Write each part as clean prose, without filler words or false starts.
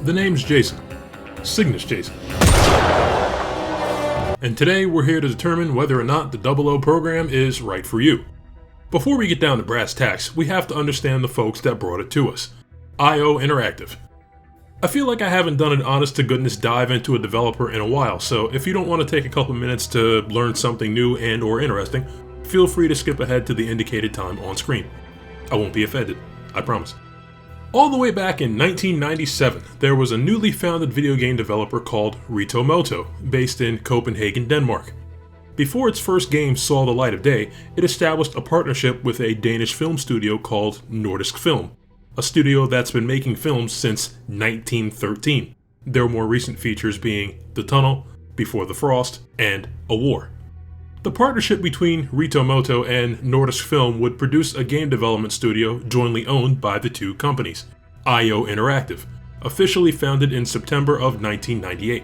The name's Jason. Cygnus Jason. And today we're here to determine whether or not the 00 program is right for you. Before we get down to brass tacks, we have to understand the folks that brought it to us. IO Interactive. I feel like I haven't done an honest-to-goodness dive into a developer in a while, so if you don't want to take a couple minutes to learn something new and or interesting, feel free to skip ahead to the indicated time on screen. I won't be offended, I promise. All the way back in 1997, there was a newly founded video game developer called Ritomoto, based in Copenhagen, Denmark. Before its first game saw the light of day, it established a partnership with a Danish film studio called Nordisk Film, a studio that's been making films since 1913, their more recent features being The Tunnel, Before the Frost, and A War. The partnership between Ritomoto and Nordisk Film would produce a game development studio jointly owned by the two companies, IO Interactive, officially founded in September of 1998.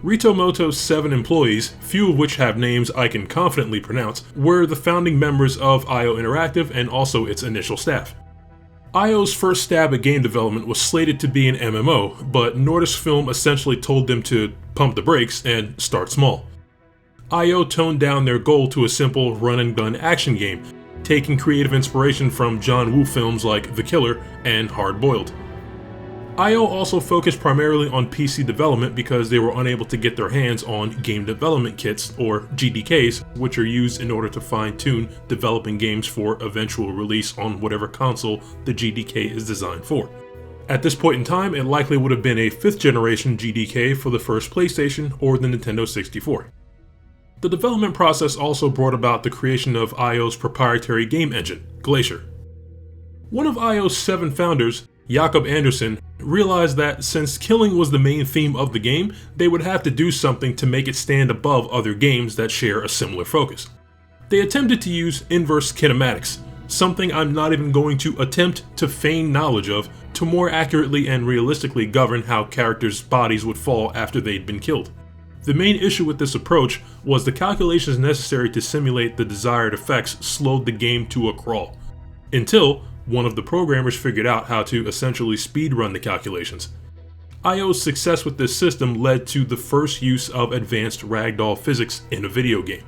Ritomoto's 7 employees, few of which have names I can confidently pronounce, were the founding members of IO Interactive and also its initial staff. IO's first stab at game development was slated to be an MMO, but Nordisk Film essentially told them to pump the brakes and start small. IO toned down their goal to a simple run-and-gun action game, taking creative inspiration from John Woo films like The Killer and Hard Boiled. IO also focused primarily on PC development because they were unable to get their hands on game development kits, or GDKs, which are used in order to fine-tune developing games for eventual release on whatever console the GDK is designed for. At this point in time, it likely would have been a 5th generation GDK for the first PlayStation or the Nintendo 64. The development process also brought about the creation of IO's proprietary game engine, Glacier. One of IO's 7 founders, Jakob Andersen, realized that since killing was the main theme of the game, they would have to do something to make it stand above other games that share a similar focus. They attempted to use inverse kinematics, something I'm not even going to attempt to feign knowledge of, to more accurately and realistically govern how characters' bodies would fall after they'd been killed. The main issue with this approach was the calculations necessary to simulate the desired effects slowed the game to a crawl, until one of the programmers figured out how to essentially speedrun the calculations. IO's success with this system led to the first use of advanced ragdoll physics in a video game.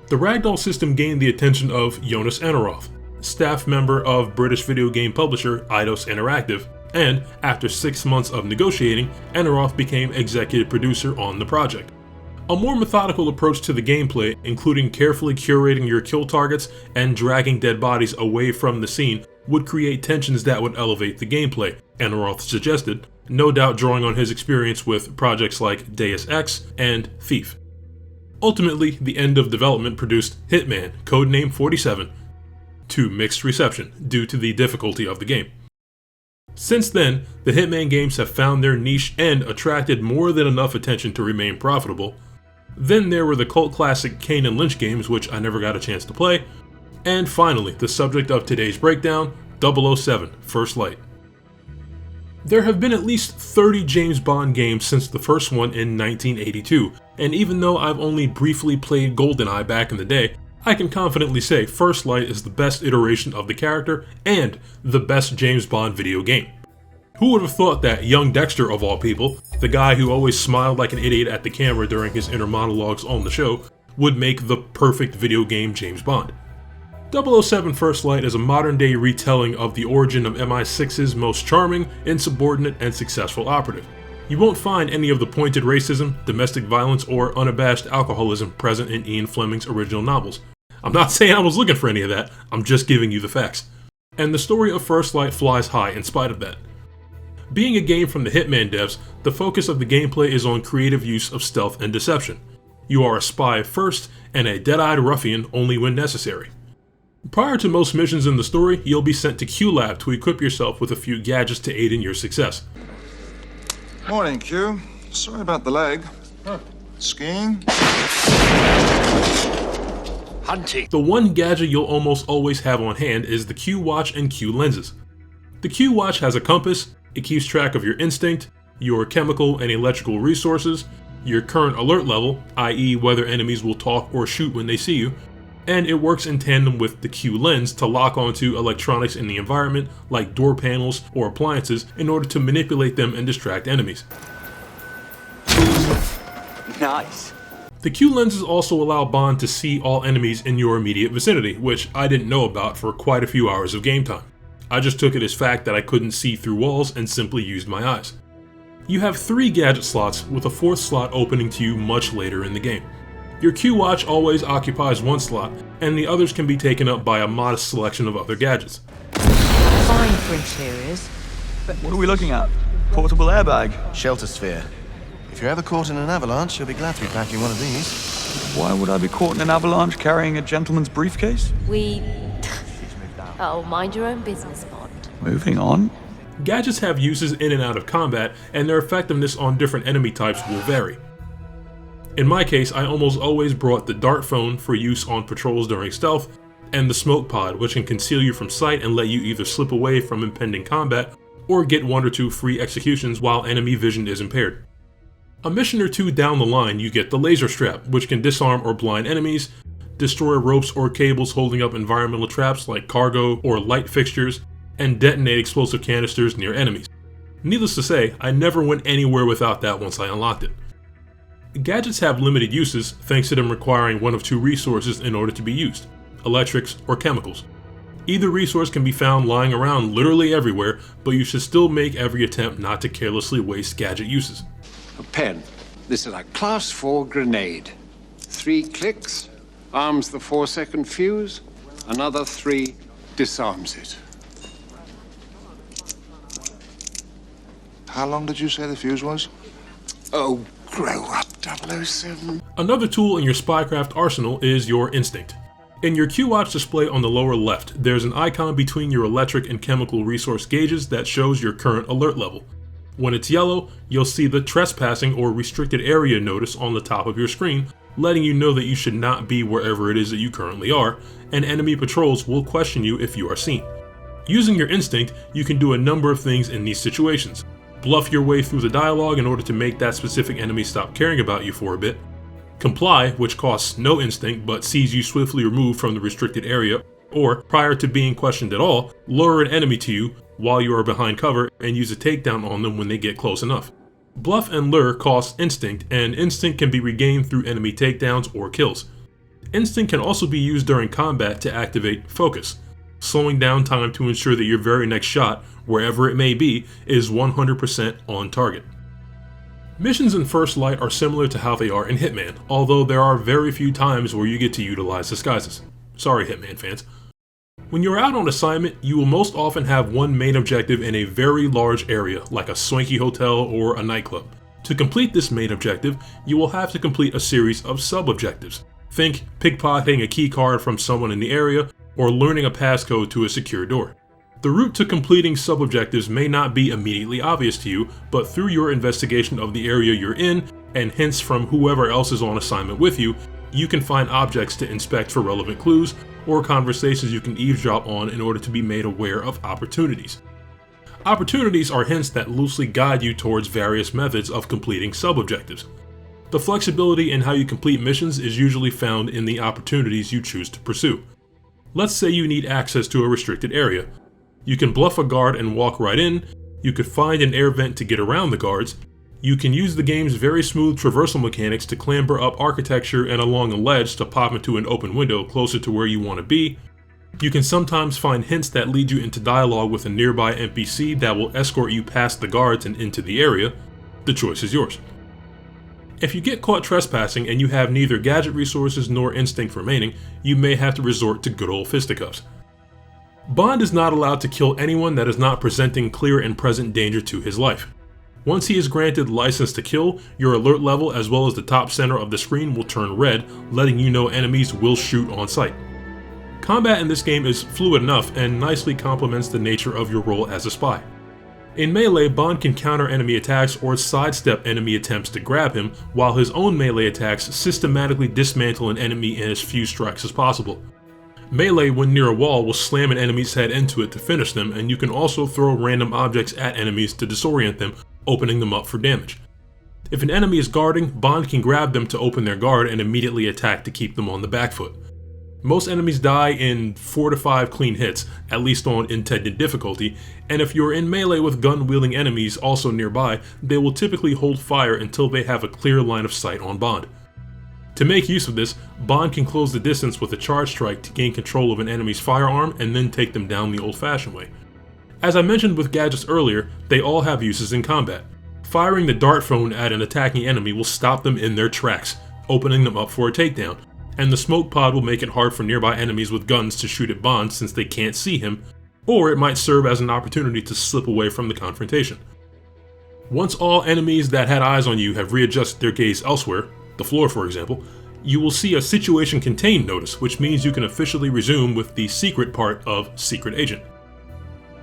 The ragdoll system gained the attention of Jonas Enneroth, staff member of British video game publisher Eidos Interactive, and after 6 months of negotiating, Enneroth became executive producer on the project. A more methodical approach to the gameplay, including carefully curating your kill targets and dragging dead bodies away from the scene, would create tensions that would elevate the gameplay, Enneroth suggested, no doubt drawing on his experience with projects like Deus Ex and Thief. Ultimately, the end of development produced Hitman, codename 47, to mixed reception due to the difficulty of the game. Since then, the Hitman games have found their niche and attracted more than enough attention to remain profitable. Then there were the cult classic Kane and Lynch games, which I never got a chance to play. And finally, the subject of today's breakdown, 007 First Light. There have been at least 30 James Bond games since the first one in 1982, and even though I've only briefly played GoldenEye back in the day, I can confidently say First Light is the best iteration of the character and the best James Bond video game. Who would have thought that young Dexter, of all people, the guy who always smiled like an idiot at the camera during his inner monologues on the show, would make the perfect video game James Bond? 007 First Light is a modern-day retelling of the origin of MI6's most charming, insubordinate, and successful operative. You won't find any of the pointed racism, domestic violence, or unabashed alcoholism present in Ian Fleming's original novels. I'm not saying I was looking for any of that, I'm just giving you the facts. And the story of First Light flies high in spite of that. Being a game from the Hitman devs, the focus of the gameplay is on creative use of stealth and deception. You are a spy first, and a dead-eyed ruffian only when necessary. Prior to most missions in the story, you'll be sent to Q-Lab to equip yourself with a few gadgets to aid in your success. Morning, Q. Sorry about the leg. Skiing? Hunting. The one gadget you'll almost always have on hand is the Q-Watch and Q-Lenses. The Q-Watch has a compass, it keeps track of your instinct, your chemical and electrical resources, your current alert level, i.e. whether enemies will talk or shoot when they see you, and it works in tandem with the Q lens to lock onto electronics in the environment like door panels or appliances in order to manipulate them and distract enemies. Nice. The Q lenses also allow Bond to see all enemies in your immediate vicinity, which I didn't know about for quite a few hours of game time. I just took it as fact that I couldn't see through walls and simply used my eyes. You have 3 gadget slots with a 4th slot opening to you much later in the game. Your Q watch always occupies 1 slot, and the others can be taken up by a modest selection of other gadgets. Fine for interiors, but What are we looking at? Portable airbag. Shelter sphere. If you're ever caught in an avalanche, you'll be glad to be packing one of these. Why would I be caught in an avalanche carrying a gentleman's briefcase? we... Oh, mind your own business, Bond. Moving on. Gadgets have uses in and out of combat, and their effectiveness on different enemy types will vary. In my case, I almost always brought the dart phone for use on patrols during stealth, and the smoke pod, which can conceal you from sight and let you either slip away from impending combat, or get 1 or 2 free executions while enemy vision is impaired. A mission or 2 down the line, you get the laser strap, which can disarm or blind enemies, destroy ropes or cables holding up environmental traps like cargo or light fixtures, and detonate explosive canisters near enemies. Needless to say, I never went anywhere without that once I unlocked it. Gadgets have limited uses thanks to them requiring 1 of 2 resources in order to be used, electrics or chemicals. Either resource can be found lying around literally everywhere, but you should still make every attempt not to carelessly waste gadget uses. A pen. This is a class 4 grenade. 3 clicks, arms the 4-second fuse. Another 3 disarms it. How long did you say the fuse was? Oh, grow up, 007. Another tool in your spycraft arsenal is your instinct. In your Q-Watch display on the lower left, there's an icon between your electric and chemical resource gauges that shows your current alert level. When it's yellow, you'll see the trespassing or restricted area notice on the top of your screen, letting you know that you should not be wherever it is that you currently are, and enemy patrols will question you if you are seen. Using your instinct, you can do a number of things in these situations. Bluff your way through the dialogue in order to make that specific enemy stop caring about you for a bit. Comply, which costs no instinct but sees you swiftly removed from the restricted area, or, prior to being questioned at all, lure an enemy to you while you are behind cover and use a takedown on them when they get close enough. Bluff and lure cost instinct, and instinct can be regained through enemy takedowns or kills. Instinct can also be used during combat to activate focus, slowing down time to ensure that your very next shot, wherever it may be, is 100% on target. Missions in First Light are similar to how they are in Hitman, although there are very few times where you get to utilize disguises. Sorry, Hitman fans. When you're out on assignment, you will most often have one main objective in a very large area, like a swanky hotel or a nightclub. To complete this main objective, you will have to complete a series of sub-objectives. Think pickpocketing a key card from someone in the area, or learning a passcode to a secure door. The route to completing sub-objectives may not be immediately obvious to you, but through your investigation of the area you're in, and hints from whoever else is on assignment with you, you can find objects to inspect for relevant clues, or conversations you can eavesdrop on in order to be made aware of opportunities. Opportunities are hints that loosely guide you towards various methods of completing sub-objectives. The flexibility in how you complete missions is usually found in the opportunities you choose to pursue. Let's say you need access to a restricted area. You can bluff a guard and walk right in, you could find an air vent to get around the guards, you can use the game's very smooth traversal mechanics to clamber up architecture and along a ledge to pop into an open window closer to where you want to be. You can sometimes find hints that lead you into dialogue with a nearby NPC that will escort you past the guards and into the area. The choice is yours. If you get caught trespassing and you have neither gadget resources nor instinct remaining, you may have to resort to good old fisticuffs. Bond is not allowed to kill anyone that is not presenting clear and present danger to his life. Once he is granted license to kill, your alert level as well as the top center of the screen will turn red, letting you know enemies will shoot on sight. Combat in this game is fluid enough and nicely complements the nature of your role as a spy. In Melee, Bond can counter enemy attacks or sidestep enemy attempts to grab him, while his own melee attacks systematically dismantle an enemy in as few strikes as possible. Melee, when near a wall, will slam an enemy's head into it to finish them, and you can also throw random objects at enemies to disorient them, opening them up for damage. If an enemy is guarding, Bond can grab them to open their guard and immediately attack to keep them on the back foot. Most enemies die in 4 to 5 clean hits, at least on intended difficulty, and if you're in melee with gun-wielding enemies also nearby, they will typically hold fire until they have a clear line of sight on Bond. To make use of this, Bond can close the distance with a charge strike to gain control of an enemy's firearm and then take them down the old-fashioned way. As I mentioned with gadgets earlier, they all have uses in combat. Firing the dart phone at an attacking enemy will stop them in their tracks, opening them up for a takedown, and the smoke pod will make it hard for nearby enemies with guns to shoot at Bond since they can't see him, or it might serve as an opportunity to slip away from the confrontation. Once all enemies that had eyes on you have readjusted their gaze elsewhere, the floor for example, you will see a situation contained notice, which means you can officially resume with the secret part of Secret Agent.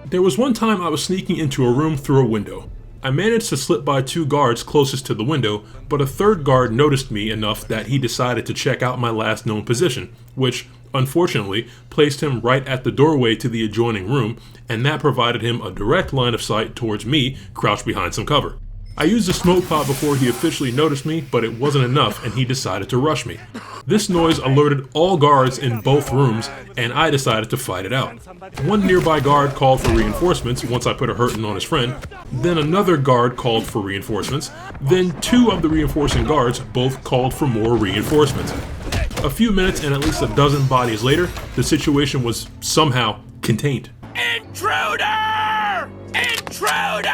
There was one time I was sneaking into a room through a window. I managed to slip by 2 guards closest to the window, but a 3rd guard noticed me enough that he decided to check out my last known position, which, unfortunately, placed him right at the doorway to the adjoining room, and that provided him a direct line of sight towards me, crouched behind some cover. I used the smoke pod before he officially noticed me, but it wasn't enough and he decided to rush me. This noise alerted all guards in both rooms, and I decided to fight it out. One nearby guard called for reinforcements once I put a hurting on his friend, then another guard called for reinforcements, then 2 of the reinforcing guards both called for more reinforcements. A few minutes and at least a dozen bodies later, the situation was somehow contained. Intruder! Intruder!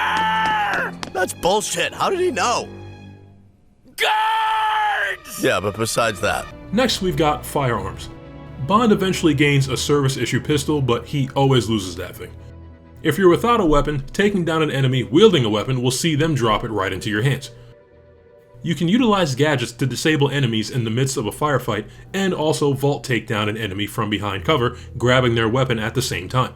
That's bullshit. How did he know? Guards! Yeah, but besides that. Next, we've got firearms. Bond eventually gains a service-issue pistol, but he always loses that thing. If you're without a weapon, taking down an enemy wielding a weapon will see them drop it right into your hands. You can utilize gadgets to disable enemies in the midst of a firefight, and also vault take down an enemy from behind cover, grabbing their weapon at the same time.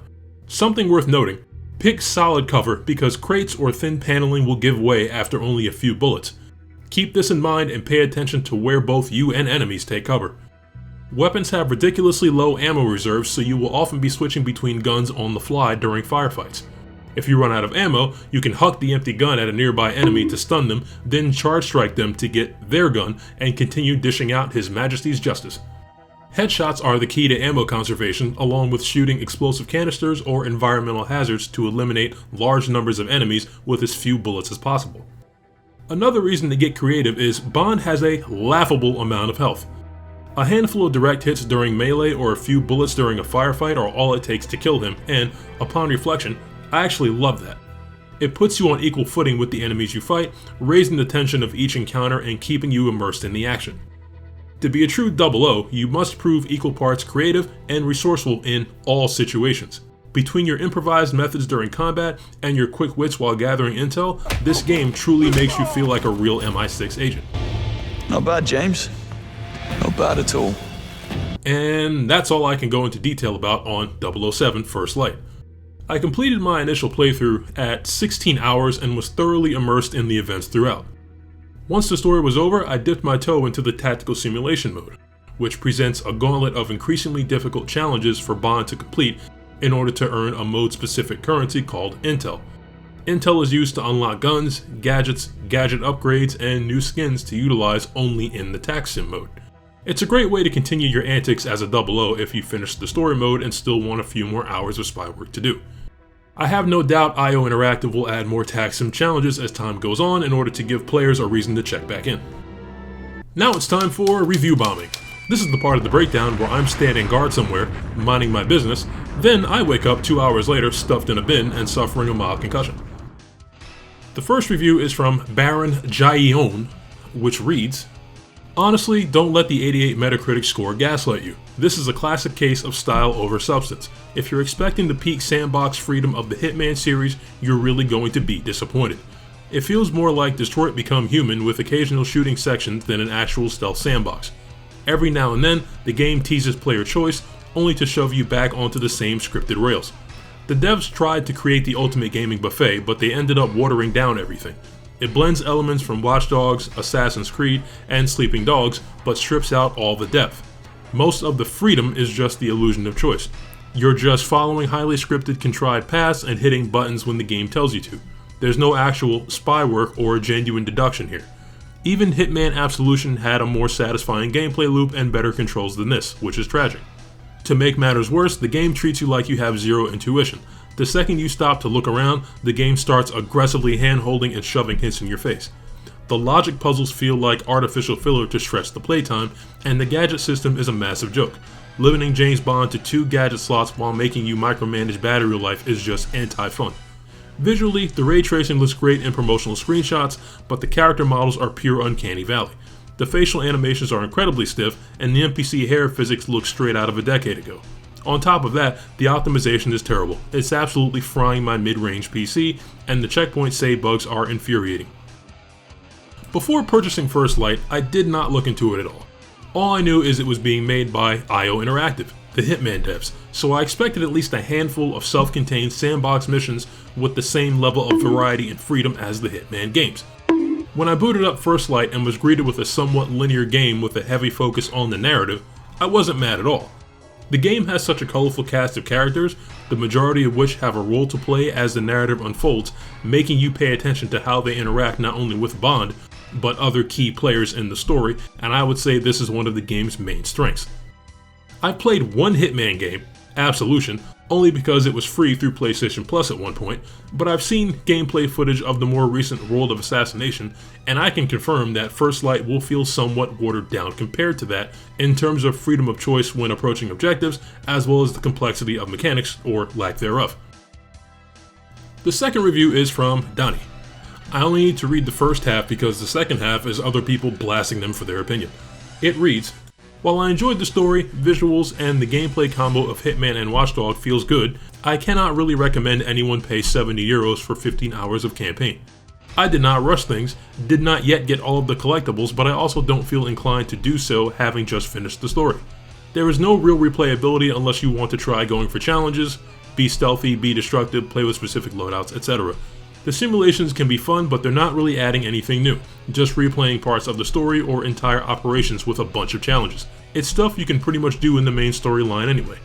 Something worth noting, pick solid cover because crates or thin paneling will give way after only a few bullets. Keep this in mind and pay attention to where both you and enemies take cover. Weapons have ridiculously low ammo reserves, so you will often be switching between guns on the fly during firefights. If you run out of ammo, you can huck the empty gun at a nearby enemy to stun them, then charge strike them to get their gun and continue dishing out His Majesty's justice. Headshots are the key to ammo conservation, along with shooting explosive canisters or environmental hazards to eliminate large numbers of enemies with as few bullets as possible. Another reason to get creative is Bond has a laughable amount of health. A handful of direct hits during melee or a few bullets during a firefight are all it takes to kill him, and, upon reflection, I actually love that. It puts you on equal footing with the enemies you fight, raising the tension of each encounter and keeping you immersed in the action. To be a true 00, you must prove equal parts creative and resourceful in all situations. Between your improvised methods during combat and your quick wits while gathering intel, this game truly makes you feel like a real MI6 agent. Not bad, James. Not bad at all. And that's all I can go into detail about on 007 First Light. I completed my initial playthrough at 16 hours and was thoroughly immersed in the events throughout. Once the story was over, I dipped my toe into the tactical simulation mode, which presents a gauntlet of increasingly difficult challenges for Bond to complete in order to earn a mode-specific currency called Intel. Intel is used to unlock guns, gadgets, gadget upgrades, and new skins to utilize only in the tac sim mode. It's a great way to continue your antics as a 00 if you finish the story mode and still want a few more hours of spy work to do. I have no doubt IO Interactive will add more tac sim challenges as time goes on in order to give players a reason to check back in. Now it's time for review bombing. This is the part of the breakdown where I'm standing guard somewhere, minding my business, then I wake up 2 hours later stuffed in a bin and suffering a mild concussion. The first review is from Baron Jaion, which reads, "Honestly, don't let the 88 Metacritic score gaslight you. This is a classic case of style over substance. If you're expecting the peak sandbox freedom of the Hitman series, you're really going to be disappointed. It feels more like Detroit Become Human with occasional shooting sections than an actual stealth sandbox. Every now and then, the game teases player choice, only to shove you back onto the same scripted rails. The devs tried to create the ultimate gaming buffet, but they ended up watering down everything. It blends elements from Watch Dogs, Assassin's Creed, and Sleeping Dogs, but strips out all the depth. Most of the freedom is just the illusion of choice. You're just following highly scripted contrived paths and hitting buttons when the game tells you to. There's no actual spy work or genuine deduction here. Even Hitman Absolution had a more satisfying gameplay loop and better controls than this, which is tragic. To make matters worse, the game treats you like you have zero intuition. The second you stop to look around, the game starts aggressively hand-holding and shoving hints in your face. The logic puzzles feel like artificial filler to stretch the playtime, and the gadget system is a massive joke. Limiting James Bond to 2 gadget slots while making you micromanage battery life is just anti-fun. Visually, the ray tracing looks great in promotional screenshots, but the character models are pure uncanny valley. The facial animations are incredibly stiff, and the NPC hair physics look straight out of a decade ago. On top of that, the optimization is terrible. It's absolutely frying my mid-range PC, and the checkpoint save bugs are infuriating. Before purchasing First Light, I did not look into it at all. All I knew is it was being made by IO Interactive, the Hitman devs, so I expected at least a handful of self-contained sandbox missions with the same level of variety and freedom as the Hitman games. When I booted up First Light and was greeted with a somewhat linear game with a heavy focus on the narrative, I wasn't mad at all. The game has such a colorful cast of characters, the majority of which have a role to play as the narrative unfolds, making you pay attention to how they interact not only with Bond, but other key players in the story, and I would say this is one of the game's main strengths. I've played one Hitman game, Absolution, only because it was free through PlayStation Plus at one point, but I've seen gameplay footage of the more recent World of Assassination, and I can confirm that First Light will feel somewhat watered down compared to that in terms of freedom of choice when approaching objectives, as well as the complexity of mechanics, or lack thereof. The second review is from Donnie. I only need to read the first half because the second half is other people blasting them for their opinion. It reads, "While I enjoyed the story, visuals, and the gameplay combo of Hitman and Watchdog feels good, I cannot really recommend anyone pay €70 for 15 hours of campaign. I did not rush things, did not yet get all of the collectibles, but I also don't feel inclined to do so having just finished the story. There is no real replayability unless you want to try going for challenges, be stealthy, be destructive, play with specific loadouts, etc. The simulations can be fun, but they're not really adding anything new, just replaying parts of the story or entire operations with a bunch of challenges. It's stuff you can pretty much do in the main storyline anyway.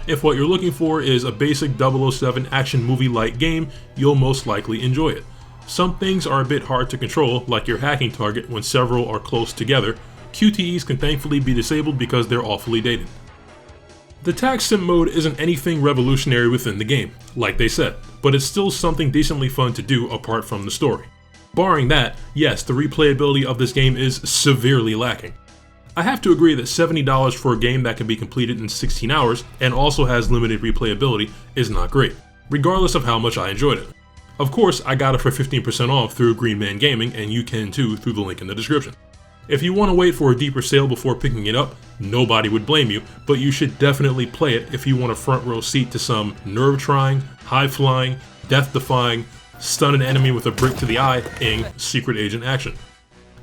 If what you're looking for is a basic 007 action movie-like game, you'll most likely enjoy it. Some things are a bit hard to control, like your hacking target when several are close together. QTEs can thankfully be disabled because they're awfully dated. The tax sim mode isn't anything revolutionary within the game, like they said, but it's still something decently fun to do apart from the story. Barring that, yes, the replayability of this game is severely lacking. I have to agree that $70 for a game that can be completed in 16 hours and also has limited replayability is not great, regardless of how much I enjoyed it. Of course, I got it for 15% off through Green Man Gaming, and you can too through the link in the description. If you want to wait for a deeper sale before picking it up, nobody would blame you, but you should definitely play it if you want a front row seat to some nerve-trying, high-flying, death-defying, stun an enemy with a brick to the eye-ing secret agent action.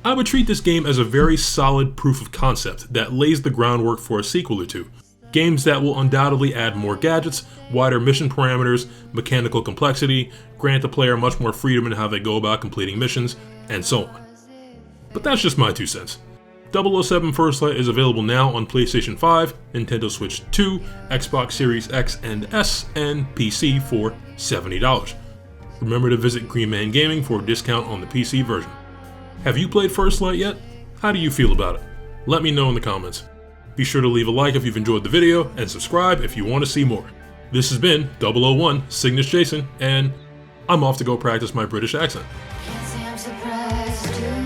I would treat this game as a very solid proof of concept that lays the groundwork for a sequel or two. Games that will undoubtedly add more gadgets, wider mission parameters, mechanical complexity, grant the player much more freedom in how they go about completing missions, and so on. But that's just my 2 cents. 007 First Light is available now on PlayStation 5, Nintendo Switch 2, Xbox Series X and S, and PC for $70. Remember to visit Green Man Gaming for a discount on the PC version. Have you played First Light yet? How do you feel about it? Let me know in the comments. Be sure to leave a like if you've enjoyed the video, and subscribe if you want to see more. This has been 001 Cygnus Jason, and I'm off to go practice my British accent. Can't say I'm surprised.